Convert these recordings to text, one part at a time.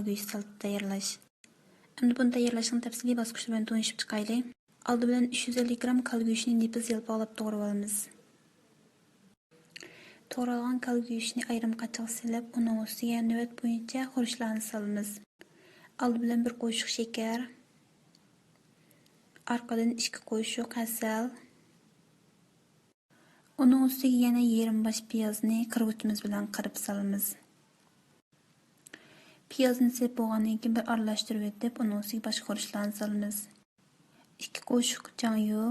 Go'sht salati tayyorlash. Endi buni tayyorlashning tafsiliy bosqichi bilan tanishib chiqaylik. Oldi bilan 350 gram kal go'shtini nefis yalpaqlab to'g'rab olamiz. To'g'ralgan kal go'shtini ayrim qattiq silib, uning ustiga navbat bo'yicha xurishlarni solamiz. Oldi bilan 1 qoshiq shakar, arqadan 2 qoshiq asal, uning ustiga yana yarim bosh piyozni qirg'ichimiz bilan qirib solamiz. Piyozni sepib bo'lgandan keyin bir aralashtirib etib, uning ustiga boshqa xurishlarni solamiz. 2 qoshiq chanyu,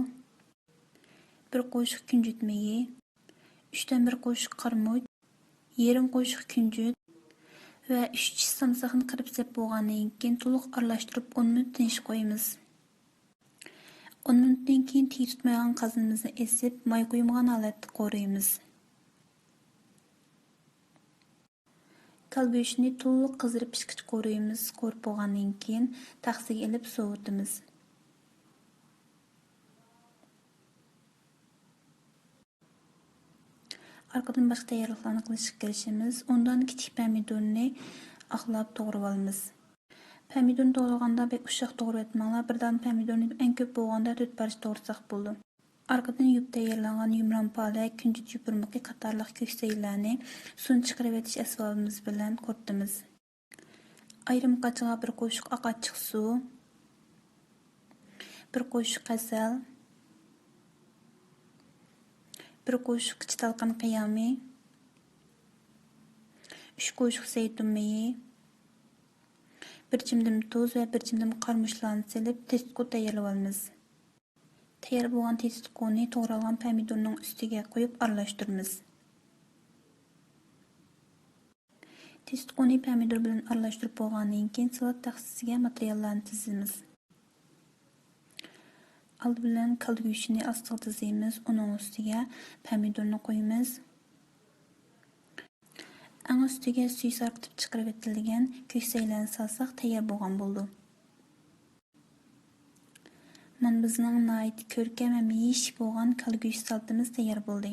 1 qoshiq kunjut magi, 3 dan 1 qoshiq qarmuch, yarim qoshiq kunjut va 3 tish samsaxni qirib sepib bo'lgandan keyin to'liq aralashtirib 10 minut tinchib qo'yamiz. 10 minutdan keyin tiy tutmagan qazonimizni esib, may quymagan holatda qo'raymiz. Kal go'shtini to'liq qizdirib pishqich qo'raymiz. Qo'rib bo'lgandan keyin taxsiga ilib sovutamiz. Arqadan boshqa tayyorliklarni qilishga kirishimiz. Undan kichik pomidorni aqlab to'g'rab olamiz. Pomidorni to'g'raganda bek ushoq to'g'rab etmanglar. Birdan pomidorni eng ko'p bo'lganda 4 parcha to'g'rasak bo'ldi. Arqadan yuvib tayyorlangan yumron palak, kunjut yupurmoqi qatorliq ko'ksaylarni suvni chiqarib etish asbobimiz bilan qo'rtamiz. Ayrim qachiga 1 qoshiq oq achchiq suv, 1 qoshiq asal, 1 qoshiq kichik talqon qiyomi, 3 qoshiq zaytun magi, 1 chimdim tuz va 1 chimdim qarmushlarni silib testqo tayyorlab olamiz. Tayyor bo'lgan testqoni to'g'ralgan pomidorning ustiga qo'yib aralashtiramiz. Testqoni pomidor bilan aralashtirib bo'lgandan keyin salat taxtasiga materiallarni tizamiz. Oldi bilan kal go'shtini ostiga tizamiz, uning ustiga pomidorni qo'yamiz. Ang ustiga suv sarqitib chiqarib etilgan ko'ksaylarni solsak tayyor bo'lgan bo'ldi. Mana bizning nihoyat ko'rkam va yeyish bo'lgan kal go'sht salatimiz tayyor bo'ldi.